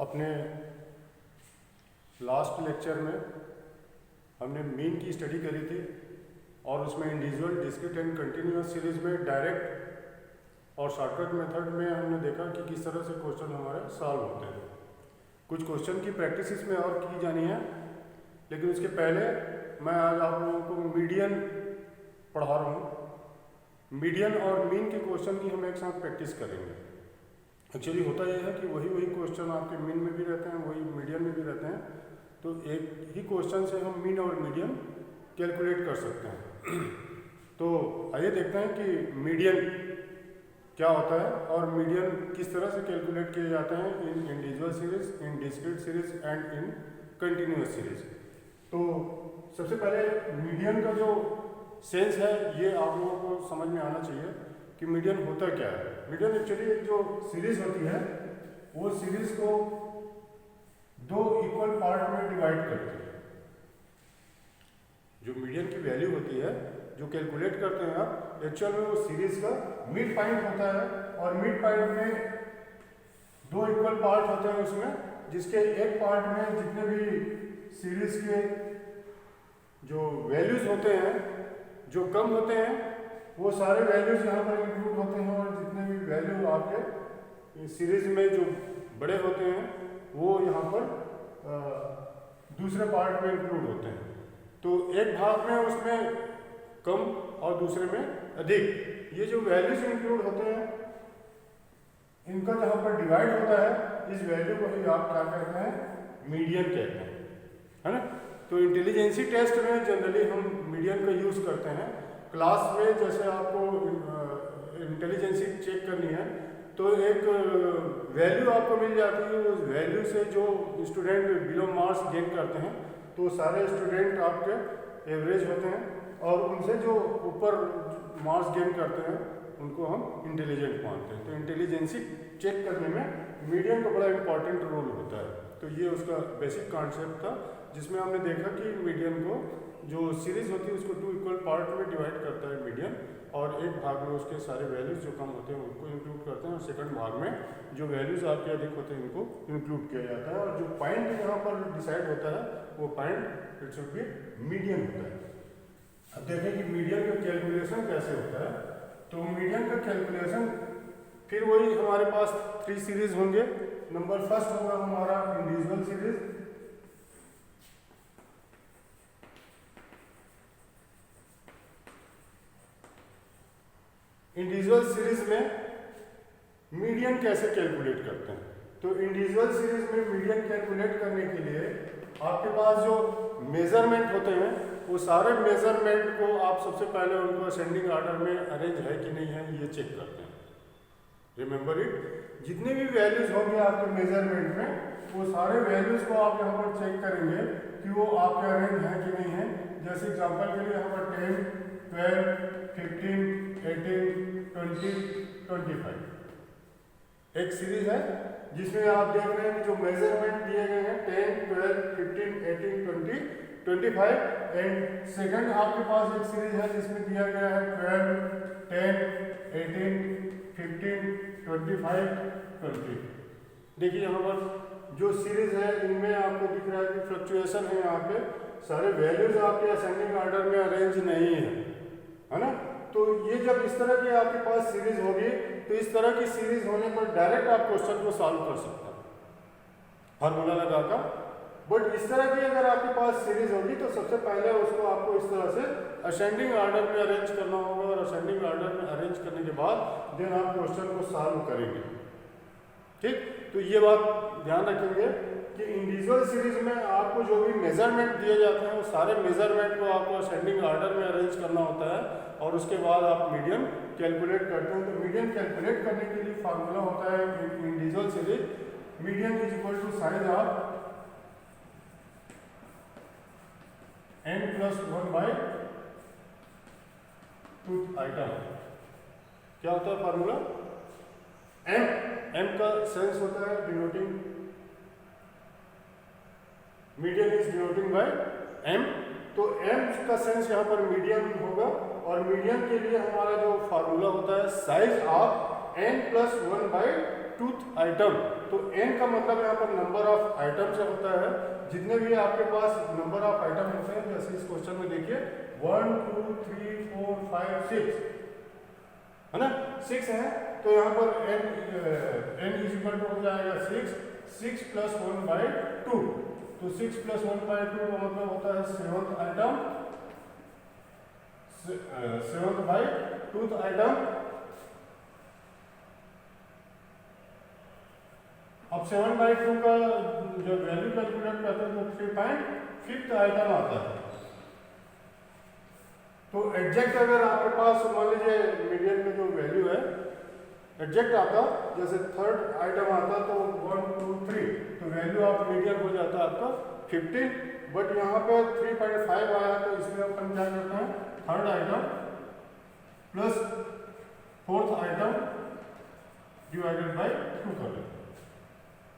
अपने last lecture में हमने मीन की स्टडी करी थी और उसमें individual, discrete and continuous series में डायरेक्ट और शॉर्टकट मेथड में हमने देखा कि किस तरह से क्वेश्चन हमारे सॉल्व होते हैं। कुछ क्वेश्चन की प्रैक्टिस इसमें और की जानी है, लेकिन उसके पहले मैं आज आप लोगों को मीडियन पढ़ा रहा हूँ। मीडियन और मीन के क्वेश्चन की हम एक साथ प्रैक्टिस करेंगे। एक्चुअली होता यह है कि वही क्वेश्चन आपके मीन में भी रहते हैं, वही मीडियन में भी रहते हैं, तो एक ही क्वेश्चन से हम मीन और मीडियन कैलकुलेट कर सकते हैं। तो आइए देखते हैं कि मीडियन क्या होता है और मीडियन किस तरह से कैलकुलेट किए जाते हैं in individual series, in discrete series and in continuous series. तो सबसे पहले मीडियन का जो सेंस है ये आप लोगों को समझ में आना चाहिए कि मीडियन होता क्या है। मीडियन एक्चुअली एक जो सीरीज होती है वो सीरीज को दो इक्वल पार्ट में डिवाइड करती है। जो मीडियन की वैल्यू होती है जो कैलकुलेट करते हैं आप, एक्चुअल में वो सीरीज का मिड पॉइंट होता है और मिड पॉइंट में दो इक्वल पार्ट होते हैं उसमें, जिसके एक पार्ट में जितने भी सीरीज के जो वैल्यूज होते हैं जो कम होते हैं वो सारे वैल्यूज यहाँ पर इंक्लूड होते हैं और जितने भी वैल्यू आपके सीरीज में जो बड़े होते हैं वो यहाँ पर दूसरे पार्ट में इंक्लूड होते हैं। तो एक भाग में उसमें कम और दूसरे में अधिक, ये जो वैल्यूज इंक्लूड होते हैं इनका जहाँ पर डिवाइड होता है इस वैल्यू को ही आप क्या कहते हैं, मीडियन कहते हैं, है ना। तो इंटेलिजेंसी टेस्ट में जनरली हम मीडियन का यूज़ करते हैं। क्लास में जैसे आपको इंटेलिजेंसी चेक करनी है तो एक वैल्यू आपको मिल जाती है, उस वैल्यू से जो स्टूडेंट बिलो मार्क्स गेन करते हैं तो सारे स्टूडेंट आपके एवरेज होते हैं और उनसे जो ऊपर मार्क्स गेन करते हैं उनको हम इंटेलिजेंट मानते हैं। तो इंटेलिजेंसी चेक करने में मीडियन का बड़ा इंपॉर्टेंट रोल होता है। तो ये उसका बेसिक कॉन्सेप्ट था जिसमें हमने देखा कि मीडियन को जो सीरीज होती है उसको टू इक्वल पार्ट में डिवाइड करता है मीडियन, और एक भाग में उसके सारे वैल्यूज जो कम होते हैं उनको इंक्लूड करते हैं और सेकंड भाग में जो वैल्यूज आपके अधिक होते हैं उनको इंक्लूड किया जाता है। और जो पॉइंट यहाँ पर डिसाइड होता है वो point it should be median होता है। अब देखें कि मीडियन का कैलकुलेशन कैसे होता है। तो मीडियन का कैलकुलेशन फिर वही हमारे पास 3 सीरीज होंगे। नंबर फर्स्ट होगा हमारा इंडिविजुअल सीरीज, इंडिविजुअल सीरीज में मीडियन कैसे कैलकुलेट करते हैं। तो इंडिविजुअल सीरीज में मीडियन कैलकुलेट करने के लिए आपके पास जो मेजरमेंट होते हैं वो सारे मेजरमेंट को आप सबसे पहले उनको असेंडिंग ऑर्डर में अरेंज है कि नहीं है ये चेक करते हैं। रिमेंबर इट, जितने भी वैल्यूज होंगे आपके मेजरमेंट में वो सारे वैल्यूज को आप यहाँ पर चेक करेंगे कि वो आपके अरेंज है कि नहीं है। जैसे एग्जांपल के लिए यहाँ पर 10, 12, 15, 18, 20, 25 एक सीरीज है जिसमें आप देख रहे हैं कि जो मेजरमेंट दिए गए हैं 10, 12, 15, 18, 20, 25 एंड सेकंड आपके पास एक सीरीज है जिसमें दिया गया है 12, 10, 18, 15, 25, 20। देखिए यहाँ पर जो सीरीज है इनमें आपको दिख रहा है कि फ्लक्चुएशन है, यहाँ पे सारे वैल्यूज आपके असेंडिंग ऑर्डर में अरेंज नहीं है ना। तो ये जब इस तरह की आपके पास सीरीज होगी तो इस तरह की सीरीज होने पर डायरेक्ट आप क्वेश्चन को सॉल्व कर सकते हैं फार्मूला लगाकर। बट इस तरह की अगर आपके पास सीरीज होगी तो सबसे पहले उसको आपको इस तरह से असेंडिंग ऑर्डर में अरेंज करना होगा और असेंडिंग ऑर्डर में अरेंज करने के बाद देन आप क्वेश्चन को सॉल्व करेंगे। ठीक, तो ये बात ध्यान रखेंगे कि इंडिविजुअल सीरीज में आपको जो भी मेजरमेंट दिए जाते हैं वो सारे मेजरमेंट को आपको असेंडिंग ऑर्डर में अरेंज करना होता है और उसके बाद आप मीडियन कैलकुलेट करते हैं। तो मीडियन कैलकुलेट करने के लिए फार्मूला होता है individual series, median is equal to size of n+1 by twoth item. क्या होता है फार्मूला, m का सेंस होता है denoting, median is denoting by m, तो m का सेंस यहाँ पर मीडियन होगा और मीडियन के लिए हमारा जो फार्मूला होता है size of n plus 1/2 item. तो n का मतलब यहाँ पर नंबर ऑफ आइटम से होता है। जितने भी आपके पास नंबर ऑफ आइटम होते हैं, जैसे इस क्वेश्चन में देखिए 1 2 3 4 5 6 है ना, 6 है। तो यहाँ पर n इज इक्वल टू हो जाएगा 6 प्लस 1/2। तो 6 प्लस 1/2 का मतलब होता है 7th आइटम, 7/2 आइटम। अब 7/2 का जब वैल्यू कैलकुलेट करते हैं तो 3.5 आइटम आता है। तो एग्जैक्ट अगर आपके पास मान लीजिए मीडियन में जो वैल्यू है एग्जैक्ट आता, जैसे 3rd आइटम आता तो 1 2 3, तो वैल्यू ऑफ मीडियन हो जाता आपका 15। बट यहाँ पे 3.5 आया, तो इसमें अपन क्या करते हैं 3rd item plus 4th item divided by 2 कर लेते हैं।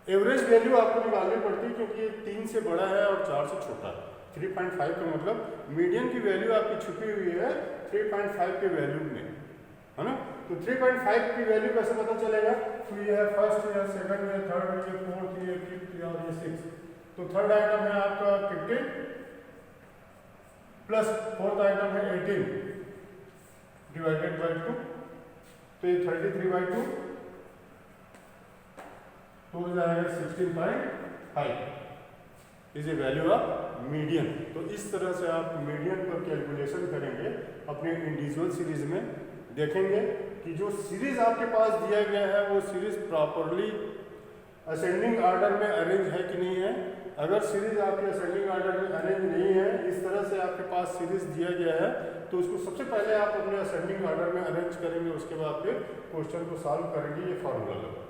एवरेज वैल्यू आपको निकालनी पड़ती है क्योंकि 3 से बड़ा है और 4 से छोटा है। 3.5 का मतलब मीडियन की वैल्यू आपकी छुपी हुई है 3.5 के वैल्यू में, है ना। तो 3.5 की वैल्यू कैसे पता चलेगा? तो ये है 1st, ये 2nd, ये 3rd, ये 4th, ये 5th और ये 6th। तो 3rd आइटम है आपका 15 प्लस 4th आइटम है 18 डिवाइडेड बाय 2, तो ये 33/2 तो हो जाएगा 16.5 is a value of median. तो इस तरह से आप मीडियन पर कैलकुलेशन करेंगे अपने इंडिविजुअल सीरीज में। देखेंगे कि जो सीरीज आपके पास दिया गया है वो सीरीज प्रॉपरली असेंडिंग ऑर्डर में अरेंज है कि नहीं है। अगर सीरीज आपके असेंडिंग ऑर्डर में अरेंज नहीं है, इस तरह से आपके पास सीरीज दिया गया है, तो उसको सबसे पहले आप अपने असेंडिंग ऑर्डर में अरेंज करेंगे, उसके बाद फिर क्वेश्चन को सॉल्व करेंगे। ये फार्मूला लगता है,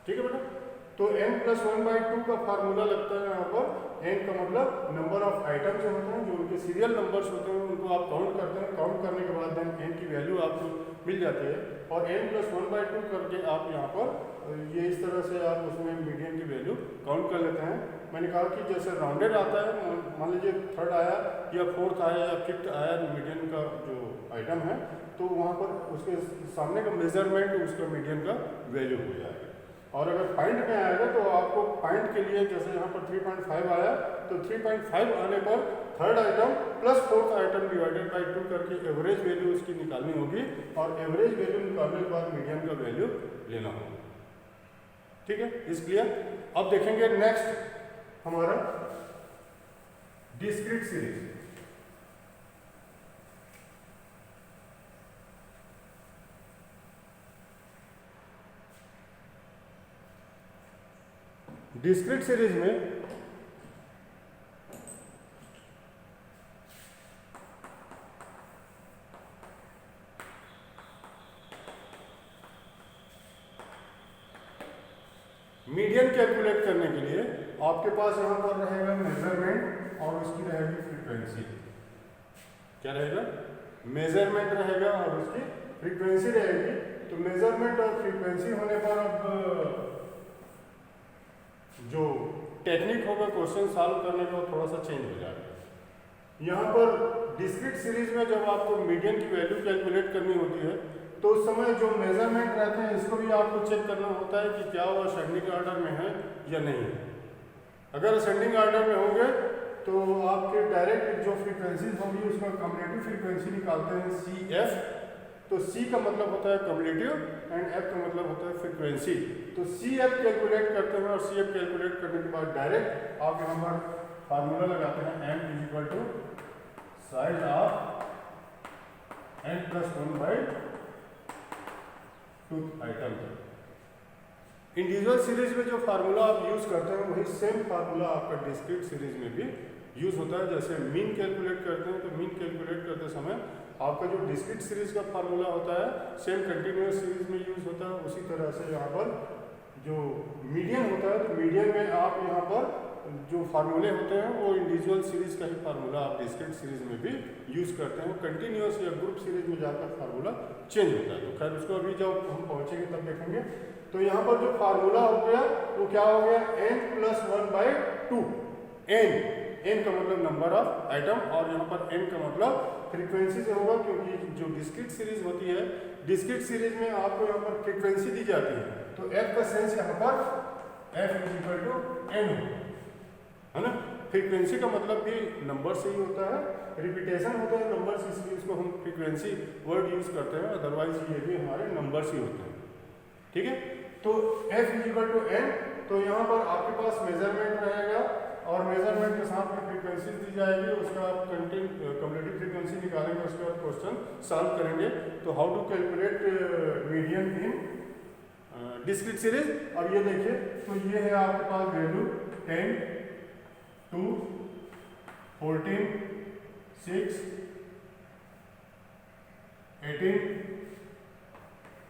ठीक है बेटा। तो n प्लस 1/2 का फार्मूला लगता है यहाँ पर। n का मतलब नंबर ऑफ आइटम जो होते हैं, जो उनके सीरियल नंबर्स होते हैं, उनको आप काउंट करते हैं। काउंट करने के बाद n की वैल्यू आपको मिल जाती है और n प्लस 1/2 करके आप यहाँ पर ये इस तरह से आप उसमें मीडियन की वैल्यू काउंट कर लेते हैं। मैंने कहा कि जैसे राउंडेड आता है, मान लीजिए 3rd आया या 4th आया या 5th आया मीडियन का जो आइटम है, तो वहाँ पर उसके सामने का मेजरमेंट उसका मीडियन का वैल्यू हो जाएगा। और अगर पॉइंट में आएगा तो आपको पॉइंट के लिए जैसे यहाँ पर 3.5 आया, तो 3.5 आने पर 3rd item plus 4th item divided by 2 करके एवरेज वैल्यू उसकी निकालनी होगी और एवरेज वैल्यू निकालने के बाद मीडियन का वैल्यू लेना होगा, ठीक है। इस क्लियर। अब देखेंगे नेक्स्ट हमारा डिस्क्रीट सीरीज। डिस्क्रीट सीरीज में मीडियन कैलकुलेट करने के लिए आपके पास यहां पर रहेगा मेजरमेंट और उसकी रहेगी फ्रीक्वेंसी। क्या रहेगा? मेजरमेंट रहेगा और उसकी फ्रीक्वेंसी रहेगी। तो मेजरमेंट और फ्रीक्वेंसी होने पर अब जो टेक्निक होगा क्वेश्चन सॉल्व करने का थोड़ा सा चेंज हो जाएगा। यहाँ पर डिस्क्रीट सीरीज में जब आपको मीडियन की वैल्यू कैलकुलेट करनी होती है, तो उस समय जो मेजरमेंट रहते हैं इसको भी आपको चेक करना होता है कि क्या वो असेंडिंग ऑर्डर में है या नहीं है। अगर असेंडिंग ऑर्डर में होंगे तो आपके डायरेक्ट जो फ्रीक्वेंसीज होंगी उसका कम्युलेटिव फ्रीक्वेंसी निकालते हैं CF। तो C का मतलब होता है कम्युलेटिव एंड F का मतलब होता है फ्रीक्वेंसी। तो CF कैलकुलेट करते हैं और CF कैलकुलेट करने के बाद डायरेक्ट आप यहाँ पर फार्मूला लगाते हैं m is equal to size of n plus 1/2 item. Individual series में जो फार्मूला आप यूज करते हैं वही सेम फार्मूला आपका डिस्क्रीट सीरीज में भी यूज होता है। जैसे मीन कैलकुलेट करते हैं तो मीन कैलकुलेट करते समय आपका जो डिस्क्रीट सीरीज का फार्मूला होता है सेम कंटिन्यूअस सीरीज में यूज होता है। उसी तरह से यहाँ पर जो मीडियन होता है तो मीडियन में आप यहाँ पर जो फार्मूले होते हैं वो इंडिविजुअल सीरीज का ही फार्मूला आप डिस्क्रीट सीरीज में भी यूज करते हैं। कंटिन्यूअस या ग्रुप सीरीज में जाकर फार्मूला चेंज होता है। तो खैर उसको अभी जब हम पहुँचेंगे तब देखेंगे। तो यहाँ पर जो फार्मूला हो गया वो क्या हो गया? n plus 1/2। n का मतलब नंबर ऑफ आइटम और यहाँ पर n का मतलब फ्रीक्वेंसी से होगा, क्योंकि जो डिस्क्रीट सीरीज होती है डिस्क्रीट सीरीज में आपको यहाँ पर फ्रीक्वेंसी दी जाती है, तो f का सेंस यहाँ पर f is equal to n है ना। फ्रीक्वेंसी का मतलब भी नंबर से ही होता है, रिपीटेशन होता है नंबर्स, इसलिए इसको हम फ्रीक्वेंसी वर्ड यूज करते हैं, अदरवाइज ये भी हमारे नंबर्स ही होते हैं, ठीक है। तो f is equal to n, तो यहाँ पर आपके पास मेजरमेंट रहेगा और मेजरमेंट के साथ में फ्रीक्वेंसी दी जाएगी, उसका आप कम्युलेटिव फ्रीक्वेंसी निकालेंगे, उसके बाद क्वेश्चन सॉल्व करेंगे। तो how to calculate median in discrete series. अब ये देखिए, तो ये है आपके पास वैल्यू 10, 2, 14, 6, 18,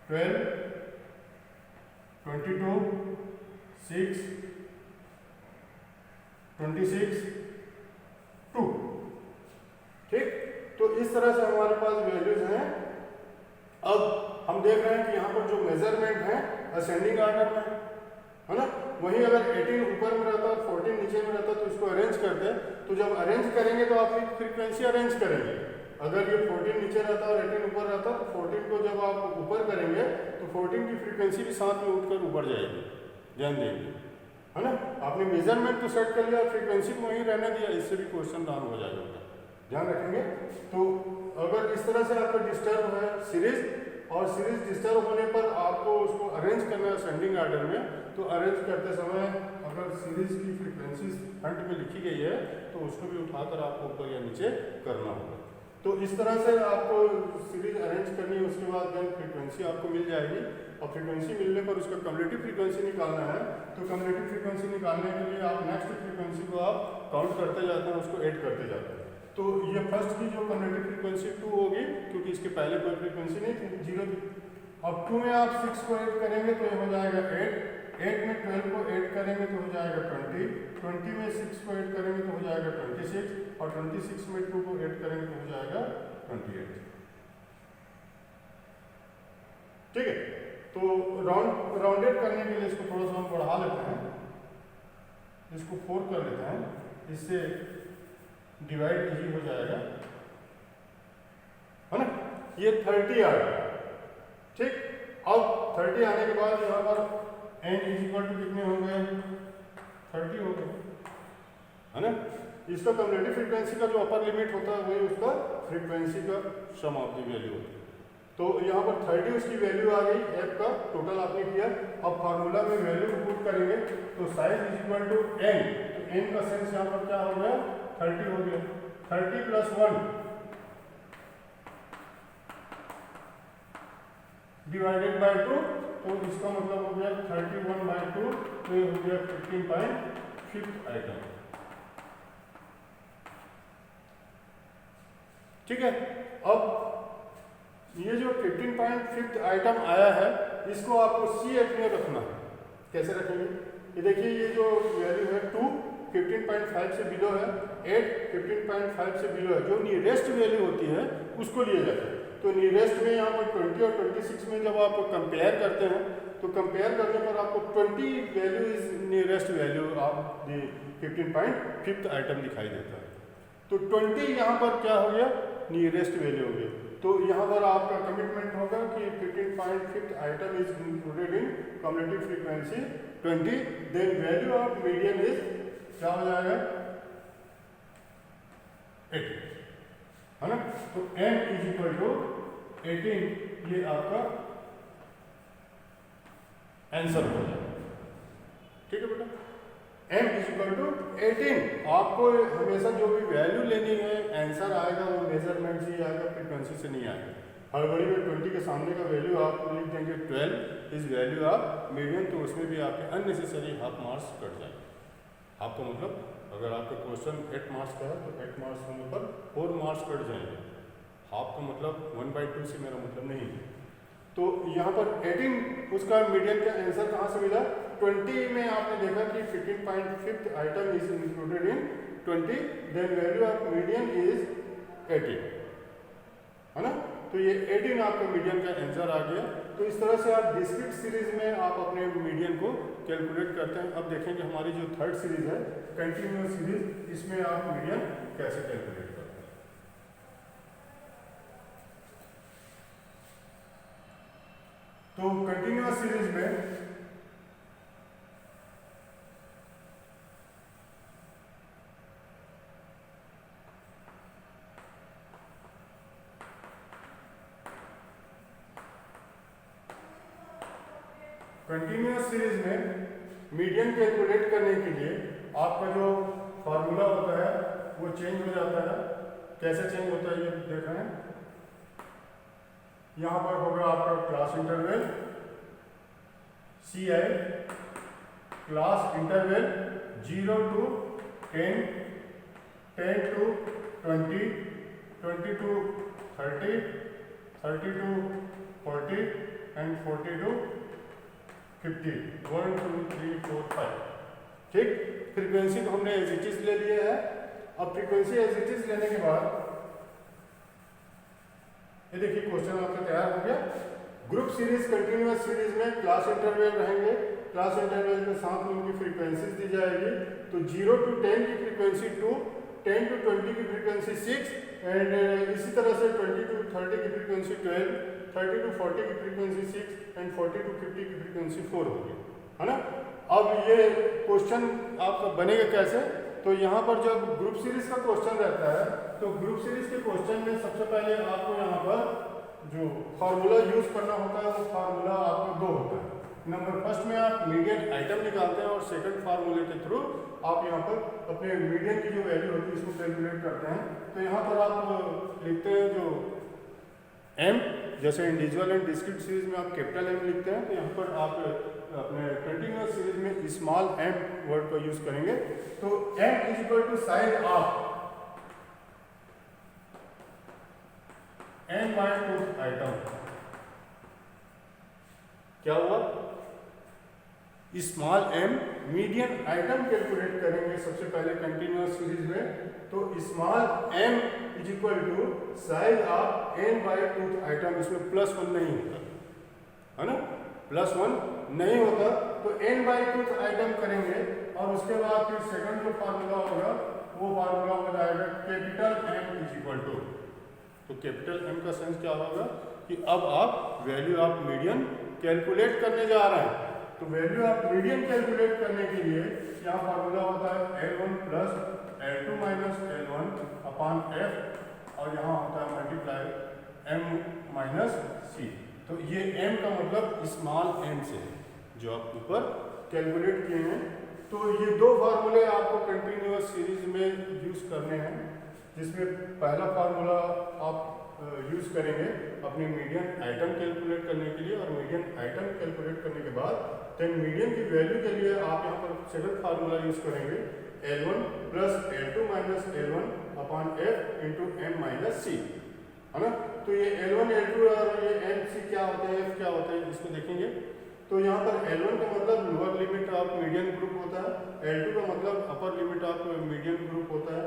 12, 22, 6, 26, 2, ठीक। तो इस तरह से हमारे पास वैल्यूज हैं। अब हम देख रहे हैं कि यहाँ पर जो मेजरमेंट है असेंडिंग ऑर्डर में है ना, वहीं अगर 18 ऊपर में रहता और 14 नीचे में रहता तो इसको अरेंज करते हैं। तो जब अरेंज करेंगे तो आप फ्रीक्वेंसी अरेंज करेंगे। अगर ये 14 नीचे रहता और 18 ऊपर रहता तो 14 को जब आप ऊपर करेंगे तो 14 की फ्रीक्वेंसी भी साथ में उठकर ऊपर जाएगी, ध्यान देंगे, है ना। आपने मेजरमेंट तो सेट कर लिया, फ्रीक्वेंसी को वहीं रहने दिया, इससे भी क्वेश्चन डाउन हो जाएगा, ध्यान रखेंगे। तो अगर इस तरह से आपका डिस्टर्ब है सीरीज, और सीरीज डिस्टर्ब होने पर आपको उसको अरेंज करना है असेंडिंग ऑर्डर में, तो अरेंज करते समय अगर सीरीज की फ्रीक्वेंसी फ्रंट में लिखी गई है तो उसको भी उठाकर आपको ऊपर या नीचे करना होगा। तो इस तरह से आपको सीरीज अरेंज करनी है, उसके बाद देन फ्रीक्वेंसी आपको मिल जाएगी, और फ्रीक्वेंसी मिलने पर उसका कम्युलेटिव फ्रीक्वेंसी निकालना है। तो कम्युलेटिव फ्रीक्वेंसी निकालने के लिए आप नेक्स्ट फ्रीक्वेंसी को आप काउंट करते जाते हैं, उसको ऐड करते जाते हैं। तो ये फर्स्ट की जो कम्युलेटिव फ्रीक्वेंसी 2 होगी, क्योंकि इसके पहले कोई फ्रीक्वेंसी नहीं थी, 0 थी। अब 2 में आप 6 को ऐड करेंगे तो ये हो जाएगा 8, 8 में 12 को ऐड करेंगे तो हो जाएगा 20, 20 में 6 को ऐड करेंगे तो हो जाएगा 26, और 26 में 2 को ऐड करेंगे तो हो जाएगा 28, ठीक है। तो राउंडेड करने के लिए इसको थोड़ा सा हम बढ़ा लेते हैं, इसको 4 कर लेते हैं, इससे डिवाइड इजी हो जाएगा, है ना। ये 30 आ गया, ठीक। अब 30 आने के बाद यहाँ पर n इज इक्वल टू कितने हो गए, 30 हो गए, है ना। इसका कम्युलेटिव फ्रीक्वेंसी का जो अपर लिमिट होता है वही उसका फ्रीक्वेंसी का सम ऑफ द वैल्यू होता है। तो यहाँ पर 30 उसकी वैल्यू आ गई, f का टोटल आपने किया। अब फार्मूला में वैल्यू को पुट करेंगे, तो size is equal to n, तो n का सेंस यहाँ पर क्या हो गया, 30 हो गया। 30 प्लस 1 डिवाइडेड बाय 2, तो इसका मतलब हो गया 31/2, तो ये हो गया 15.5 आइटम, ठीक है। अब ये जो 15.5 आइटम आया है, इसको आपको CF में रखना है। कैसे रखेंगे, ये देखिए, ये जो वैल्यू है 2 15.5 से बिलो है, 8 15.5 से बिलो है, जो नियरेस्ट वैल्यू होती है उसको लिए जाता है। तो नियरेस्ट में यहाँ पर 20 और 26 में जब आप कंपेयर करते हैं, तो कंपेयर करने पर आपको 20 value is nearest value of the 15.5 item दिखाई देता है। तो 20 यहाँ पर क्या हो गया, नियरेस्ट वैल्यू हो गया। तो यहाँ पर आपका कमिटमेंट होगा कि 15.5 item is included in cumulative frequency 20, then value of median is क्या हो जाएगा, 8, है ना। तो n इज इक्वल टू 18, ये आपका आंसर हो जाएगा, ठीक है बेटा। m इज इक्वल टू 18, आपको हमेशा जो भी वैल्यू लेनी है, आंसर आएगा वो मेजरमेंट से ही आएगा, फ्रीक्वेंसी से नहीं आएगा। हड़बड़ी में 20 के सामने का वैल्यू आप लिख देंगे 12 इज वैल्यू ऑफ मीडियन, तो उसमें भी आपके अननेसेसरी हाफ मार्क्स कट जाएंगे। आपका मतलब अगर आपका क्वेश्चन 8 मार्क्स का है तो 8 मार्क्स होने पर 4 मार्क्स कट जाएंगे। हाफ का मतलब 1/2 से मेरा मतलब नहीं है। तो यहाँ पर 18 उसका मीडियन का आंसर कहाँ से मिला, 20 में आपने देखा कि 15.5 item is included in 20, then value of median is 18, है ना। तो ये 18 आपका मीडियन का आंसर आ गया। तो इस तरह से आप डिस्क्रीट सीरीज में आप अपने मीडियन को कैलकुलेट करते हैं। अब देखेंगे हमारी जो थर्ड सीरीज है कंटिन्यूअस सीरीज, इसमें आप मीडियन कैसे कैलकुलेट करते हैं। तो कंटिन्यूअस सीरीज में मीडियन कैलकुलेट करने के लिए आपका जो फार्मूला होता है वो चेंज हो जाता है। कैसे चेंज होता है ये देख रहे हैं। यहाँ पर होगा आपका class interval CI, class interval 0 to 10, 10 to 20, 20 to 30, 30 to 40 and 40 to 50, 1 2 3 4 5। ठीक, फ्रीक्वेंसी को हमने एज इट इज ले लिया है। अब फ्रीक्वेंसी एज इट इज लेने के बाद ये देखिए क्वेश्चन आपका तैयार हो गया। ग्रुप सीरीज कंटिन्यूअस सीरीज में क्लास इंटरवल रहेंगे। क्लास इंटरवल के साथ में उनकी फ्रीक्वेंसीज दी जाएगी। तो 0 to 10 की फ्रीक्वेंसी 2, 10 to 20 की फ्रीक्वेंसी 6 एंड इसी तरह से 20 to 30 की फ्रीक्वेंसी 12, 30 to 40 की फ्रीक्वेंसी 6 एंड 40 to 50 की फ्रीक्वेंसी 4 होगी, है ना। अब ये क्वेश्चन आपका बनेगा कैसे? तो यहाँ पर जब ग्रुप सीरीज का क्वेश्चन रहता है तो ग्रुप सीरीज के क्वेश्चन में सबसे पहले आपको यहाँ पर जो फार्मूला यूज करना होता है वो फार्मूला आपको दो होता है। नंबर फर्स्ट में आप मीडियन आइटम निकालते हैं और सेकंड फार्मूले के थ्रू आप यहाँ पर अपने मीडियन की जो वैल्यू होती है इसको कैलकुलेट करते हैं। तो यहाँ पर आप लिखते हैं जो M, जैसे इंडिविजुअल एंड डिस्क्रीट सीरीज में आप कैपिटल M लिखते हैं, तो यहाँ पर आप अपने कंटिन्यूअस सीरीज में स्मॉल m वर्ड को यूज करेंगे। तो m is equal to size of n by 2 item. क्या हुआ? Small m median item calculate करेंगे सबसे पहले कंटिन्यूअस सीरीज में। तो small m is equal to size of n by 2 item. इसमें +1 नहीं होता, है ना, +1 नहीं होता। तो n बाई 2 आइटम करेंगे और उसके बाद फिर सेकंड जो फार्मूला होगा वो फार्मूला हो जाएगा capital M is equal to. तो कैपिटल M का सेंस क्या होगा कि अब आप वैल्यू ऑफ मीडियन कैलकुलेट करने जा रहे हैं। तो वैल्यू ऑफ मीडियन कैलकुलेट करने के लिए यहाँ फार्मूला होता है L1 plus L2 minus L1 upon F और यहाँ होता है मल्टीप्लाई M माइनस C। तो ये m का मतलब स्मॉल m से जो आप ऊपर कैलकुलेट किए हैं। तो ये दो फार्मूले आपको कंटिन्यूअस सीरीज में यूज करने हैं, जिसमें पहला फार्मूला आप यूज करेंगे अपनी मीडियन आइटम कैलकुलेट करने के लिए और मीडियन आइटम कैलकुलेट करने के बाद देन मीडियन की वैल्यू के लिए आप यहाँ पर सेकंड फार्मूला यूज करेंगे L1 plus L2 minus L1 upon F into M minus C, है ना। तो ये L1 L2 और ये MC क्या होता है, F क्या होता है, इसको देखेंगे। तो यहाँ पर L1 का मतलब lower limit of median group होता है, L2 का मतलब upper limit of median group होता है,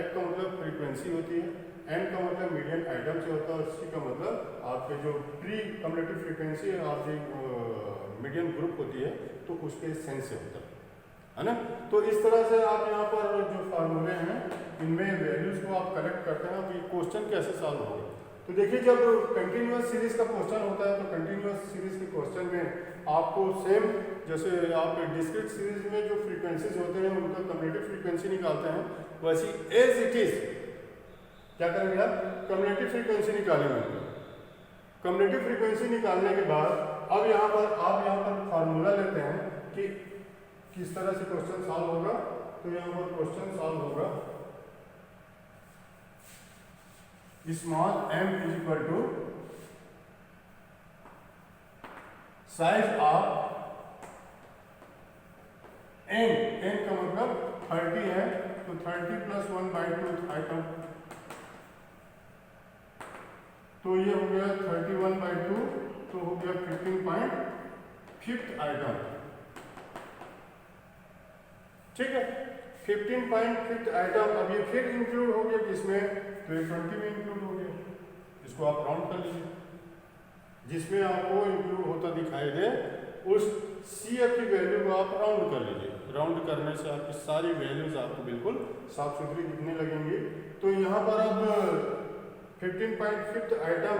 F का मतलब फ्रीक्वेंसी होती है, M का मतलब मीडियन आइटम से होता है और C का मतलब आपके जो प्री कम्युलेटिव फ्रीक्वेंसी ऑफ जो मीडियन ग्रुप होती है तो उसके सेंस से होता है ना। तो इस तरह से आप यहाँ पर जो फार्मूले हैं इनमें वैल्यूज को आप कलेक्ट करते हैं। अब ये क्वेश्चन कैसे सॉल्व होगा? तो देखिए जब कंटिन्यूअस सीरीज का क्वेश्चन होता है तो कंटिन्यूअस सीरीज के क्वेश्चन में आपको सेम जैसे आप डिस्क्रीट सीरीज में जो फ्रीक्वेंसीज होते हैं उनका कम्युलेटिव फ्रीक्वेंसी निकालते हैं, वैसी एज इट इज क्या करेंगे आप कम्युलेटिव फ्रीक्वेंसी निकालेंगे। कम्युलेटिव फ्रीक्वेंसी निकालने के बाद अब यहाँ पर फार्मूला लेते हैं कि किस तरह से क्वेश्चन सॉल्व होगा। तो यहाँ पर क्वेश्चन सॉल्व होगा small m is equal to size of n का मतलब 30 है तो 30 प्लस 1 बाई 2 आइटम, तो ये हो गया 31 बाई 2 तो हो गया 15.5 आइटम। ठीक है, 15.5 आइटम। अब ये फिर इंक्लूड हो गया किसमें, तो ये 20 में इंक्लूड हो गया। इसको आप राउंड कर लीजिए, जिसमें आपको इंक्लूड होता दिखाई दे उस CF की वैल्यू को आप राउंड कर लीजिए। राउंड करने से आपकी सारी वैल्यूज आपको बिल्कुल साफ सुथरी दिखने लगेंगी। तो यहाँ पर अब 15.5 आइटम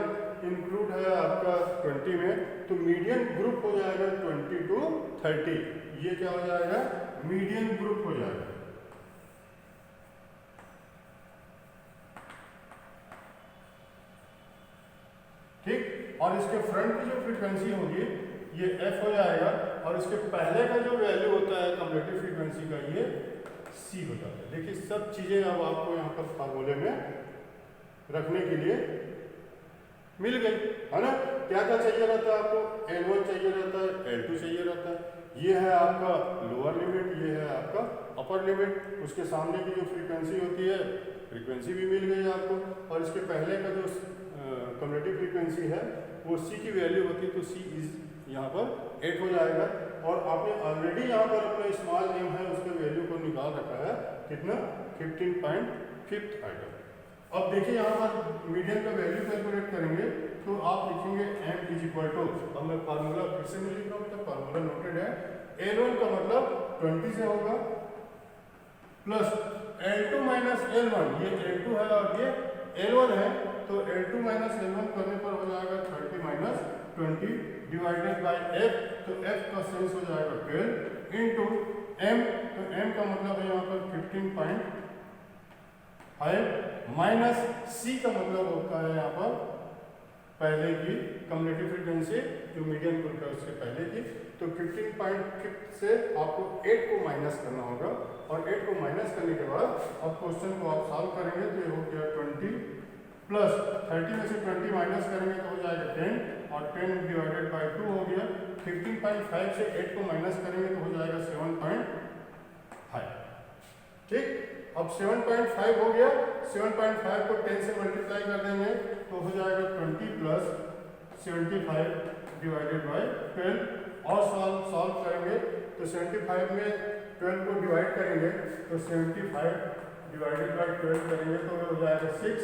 इंक्लूड है आपका 20 में तो मीडियन ग्रुप हो जाएगा 20 to 30। ये क्या हो जाएगा, मीडियन ग्रुप हो जाएगा। ठीक, और इसके फ्रंट की जो फ्रीक्वेंसी होगी ये एफ हो जाएगा, और इसके पहले का जो वैल्यू होता है कम्युलेटिव फ्रीक्वेंसी का ये सी होता है। देखिए सब चीजें अब आपको यहाँ पर फार्मूले में रखने के लिए मिल गई, है ना। क्या क्या चाहिए रहता है आपको, L1 चाहिए रहता है, L2 चाहिए रहता है। ये है आपका लोअर लिमिट, ये है आपका अपर लिमिट। उसके सामने की जो फ्रीक्वेंसी होती है, फ्रीक्वेंसी भी मिल गई आपको, और इसके पहले का जो कम्युलेटिव फ्रीक्वेंसी है वो सी की वैल्यू होती है, तो सी इज यहाँ पर 8 हो जाएगा। और आपने ऑलरेडी यहाँ पर अपना स्मॉल m है उसके वैल्यू को निकाल रखा है, कितना, 15.5 आइटम। अब देखिए यहाँ पर मीडियन का वैल्यू कैलकुलेट करेंगे, तो आप लिखेंगे m इज इक्वल टू, अब मैं फार्मूला फिर से नहीं लिख रहा हूँ, तो फार्मूला नोटेड है। L1 का मतलब 20 से होगा, प्लस L2 माइनस L1, ये L2 है और ये L1 है, तो L2 माइनस L1 करने पर हो जाएगा 30 माइनस 20 डिवाइडेड बाय f, तो f का सेंस हो जाएगा 12 इंटू m, तो m का मतलब है यहाँ पर 15.5 माइनस c का मतलब होता है यहाँ पर पहले की कम्युलेटिव फ्रीक्वेंसी जो मीडियन ग्रुप है उससे पहले की, तो 15.5 से आपको 8 को माइनस करना होगा, और 8 को माइनस करने के बाद अब क्वेश्चन को आप सॉल्व करेंगे तो ये हो गया 20 प्लस 30 में से 20 माइनस करेंगे तो हो जाएगा 10, और 10 डिवाइडेड बाय 2 हो गया। 15.5 से 8 को माइनस करेंगे तो हो जाएगा 7.5। ठीक, अब 7.5 हो गया, 7.5 को 10 से मल्टीप्लाई कर देंगे तो हो जाएगा 20 प्लस 75 डिवाइडेड बाय 12, और सॉल्व करेंगे तो 75 में 12 को डिवाइड करेंगे तो 75 डिवाइडेड बाय 12 करेंगे तो हो जाएगा 6,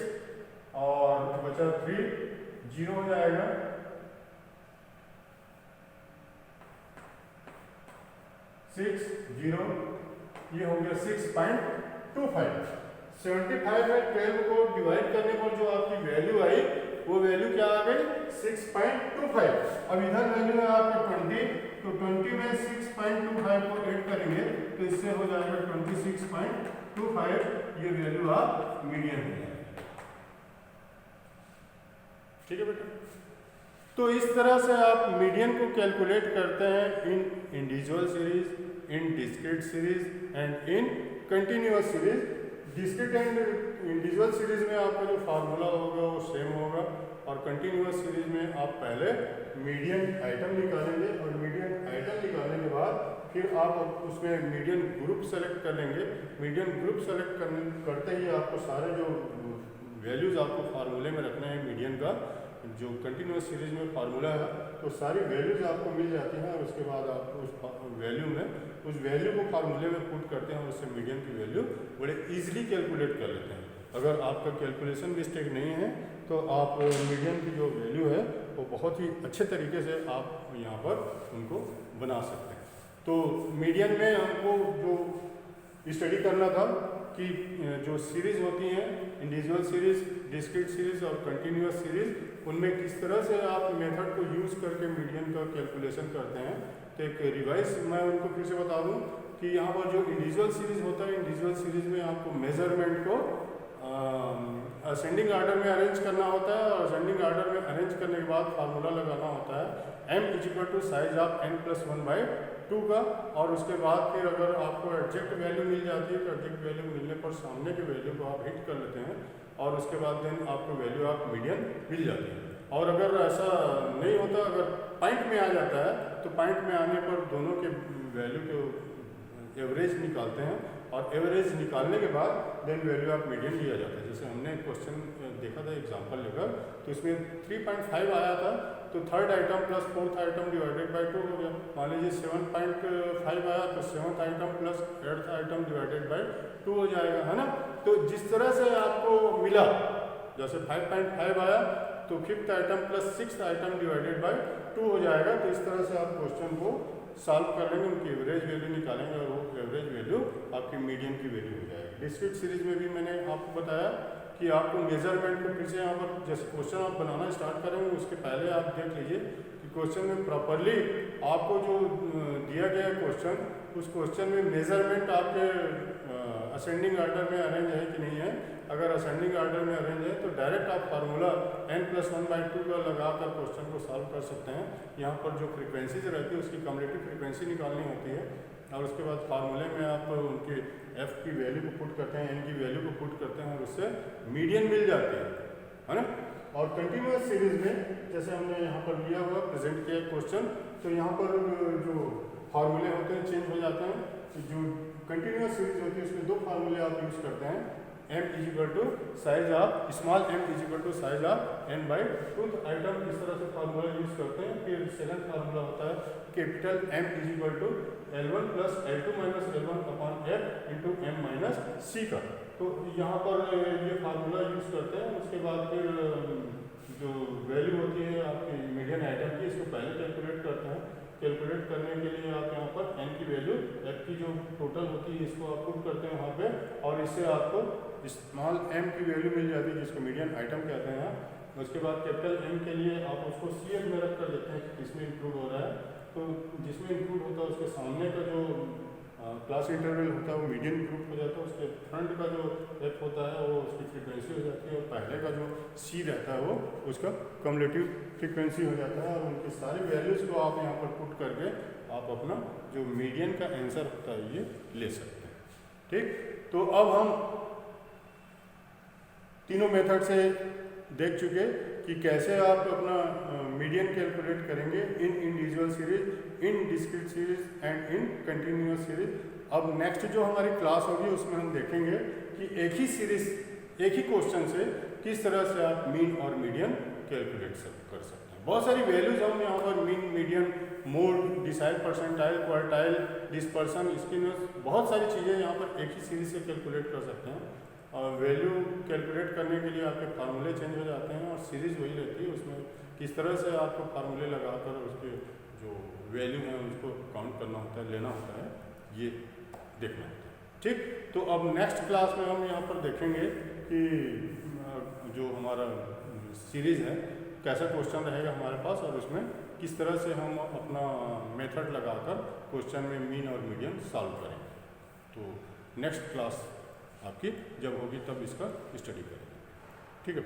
और बचा 3, 0 हो जाएगा, 6 0, ये हो गया 6.25। 75 में 12 को डिवाइड करने पर जो आपकी वैल्यू आई वो वैल्यू क्या आ गई, 6.25। अब इधर वैल्यू है आपका 20, तो 20 में 6.25 को ऐड करेंगे तो इससे हो जाएगा 26.25, ये वैल्यू आप मीडियन हो जाएगा। ठीक है बेटा, तो इस तरह से आप मीडियन को कैलकुलेट करते हैं in individual series, in discrete series and in continuous series. Discrete and individual series में आपका जो फार्मूला होगा वो सेम होगा, और कंटिन्यूअस सीरीज में आप पहले मीडियन आइटम निकालेंगे, और मीडियन आइटम निकालने के बाद फिर आप उसमें मीडियन ग्रुप सेलेक्ट कर लेंगे। मीडियन ग्रुप सेलेक्ट करते ही आपको सारे जो वैल्यूज आपको फार्मूले में रखना है मीडियन का, जो कंटिन्यूअस सीरीज में फार्मूला है, तो सारी वैल्यूज आपको मिल जाती हैं, और उसके बाद आप उस वैल्यू में उस वैल्यू को फार्मूले में पुट करते हैं, और उससे मीडियन की वैल्यू बड़े इजीली कैलकुलेट कर लेते हैं। अगर आपका कैलकुलेशन मिस्टेक नहीं है तो आप मीडियन की जो वैल्यू है वो बहुत ही अच्छे तरीके से आप यहाँ पर उनको बना सकते हैं। तो मीडियन में हमको जो स्टडी करना था कि जो सीरीज होती हैं, इंडिविजुअल सीरीज, डिस्क्रीट सीरीज और कंटिन्यूअस सीरीज, उनमें किस तरह से आप मेथड को यूज़ करके मीडियन का कैलकुलेशन करते हैं। तो एक रिवाइज मैं उनको फिर से बता दूं कि यहाँ पर जो इंडिविजुअल सीरीज होता है, इंडिविजुअल सीरीज में आपको मेजरमेंट को असेंडिंग आर्डर में अरेंज करना होता है, और असेंडिंग आर्डर में अरेंज करने के बाद फार्मूला लगाना होता है m is equal to size of n+1/2 का, और उसके बाद फिर अगर आपको एग्जैक्ट वैल्यू मिल जाती है तो एग्जैक्ट वैल्यू मिलने पर सामने के वैल्यू को आप हिट कर लेते हैं, और उसके बाद देन आपको वैल्यू ऑफ मीडियन मिल जाती है। और अगर ऐसा नहीं होता, अगर पॉइंट में आ जाता है तो पॉइंट में आने पर दोनों के वैल्यू को एवरेज निकालते हैं, और एवरेज निकालने के बाद देन वैल्यू ऑफ मीडियन लिया जाता है। जैसे हमने क्वेश्चन देखा था एग्जांपल लेकर, तो इसमें 3.5 आया था, तो third item plus fourth item divided by 2 हो गया। मान लीजिए 7.5 आया तो seventh item plus eighth item divided by 2 हो जाएगा, है ना। तो जिस तरह से आपको मिला, जैसे 5.5 आया तो fifth item plus sixth item divided by 2 हो जाएगा। तो इस तरह से आप क्वेश्चन को सॉल्व कर लेंगे, उनकी एवरेज वैल्यू निकालेंगे, और वो एवरेज वैल्यू आपकी मीडियन की वैल्यू हो जाएगी। डिस्क्रीट सीरीज में भी मैंने आपको बताया कि आपको मेजरमेंट को फिर से यहाँ पर जैसे क्वेश्चन आप बनाना स्टार्ट करेंगे उसके पहले आप देख लीजिए कि कि क्वेश्चन में प्रॉपरली आपको जो दिया गया क्वेश्चन, उस क्वेश्चन में मेजरमेंट आपके असेंडिंग ऑर्डर में अरेंज है कि नहीं है। अगर असेंडिंग ऑर्डर में अरेंज है तो डायरेक्ट आप फार्मूला n+1/2 का लगाकर क्वेश्चन को सॉल्व कर सकते हैं। यहाँ पर जो फ्रीक्वेंसीज रहती है उसकी कम्युलेटिव फ्रीक्वेंसी निकालनी होती है और उसके बाद फार्मूले में आप उनके f की वैल्यू को पुट करते हैं, n की वैल्यू को पुट करते हैं और उससे मीडियन मिल जाती है ना। और कंटिन्यूस सीरीज में जैसे हमने यहाँ पर लिया हुआ प्रेजेंट किया क्वेश्चन, तो यहाँ पर जो फार्मूले होते हैं चेंज हो जाते हैं। जो कंटिन्यूस सीरीज होती है उसमें दो फार्मूले आप यूज़ करते हैं, m size of small m size of n/2 item, इस तरह से फार्मूला यूज़ करते हैं। फिर सेकंड फार्मूला होता है capital M L1 + L2 - L1 upon F into m - c का। तो यहाँ पर ये फार्मूला यूज़ करते हैं। उसके बाद फिर जो वैल्यू होती है आपकी मीडियन आइटम की, इसको पहले कैलकुलेट करते हैं। कैलकुलेट करने के लिए आप यहाँ पर n की वैल्यू, f की जो टोटल होती है इसको आप पुट करते हैं वहाँ पे और इससे आपको स्मॉल m की वैल्यू मिल जाती है जिसको मीडियन आइटम कहते हैं। उसके बाद कैपिटल M के लिए आप उसको CF में रख कर देते हैं कि किसमें इंक्लूड हो रहा है। तो जिसमें इंक्लूड होता है उसके सामने का जो क्लास इंटरवल होता है वो मीडियन ग्रुप हो जाता है। उसके फ्रंट का जो f होता है वो उसकी फ्रीक्वेंसी हो जाती है और पहले का जो c रहता है वो उसका कम्युलेटिव फ्रीक्वेंसी हो जाता है। और उनकी सारी वैल्यूज़ को आप यहाँ पर पुट करके आप अपना जो मीडियन का आंसर होता है ये ले सकते हैं। ठीक, तो अब हम तीनों मेथड से देख चुके कि कैसे आप अपना मीडियन कैलकुलेट करेंगे in individual series, in discrete series and in continuous series. अब नेक्स्ट जो हमारी क्लास होगी उसमें हम देखेंगे कि एक ही सीरीज, एक ही क्वेश्चन से किस तरह से आप मीन और मीडियन कैलकुलेट कर सकते हैं। बहुत सारी वैल्यूज हम यहाँ पर mean, median, mode, decile percentile, quartile, dispersion, skewness, बहुत सारी चीज़ें यहाँ पर एक ही सीरीज से कैलकुलेट कर सकते हैं। और वैल्यू कैलकुलेट करने के लिए आपके फार्मूले चेंज हो जाते हैं और सीरीज वही रहती है। उसमें किस तरह से आपको फार्मूले लगाकर उसके जो वैल्यू हैं उसको काउंट करना होता है, लेना होता है, ये देखना होता है। ठीक, तो अब नेक्स्ट क्लास में हम यहाँ पर देखेंगे कि जो हमारा सीरीज़ है कैसा क्वेश्चन रहेगा हमारे पास और उसमें किस तरह से हम अपना मेथड लगाकर क्वेश्चन में मीन और मीडियन सॉल्व करेंगे। तो नेक्स्ट क्लास आपकी जब होगी तब इसका स्टडी करेंगे। ठीक है।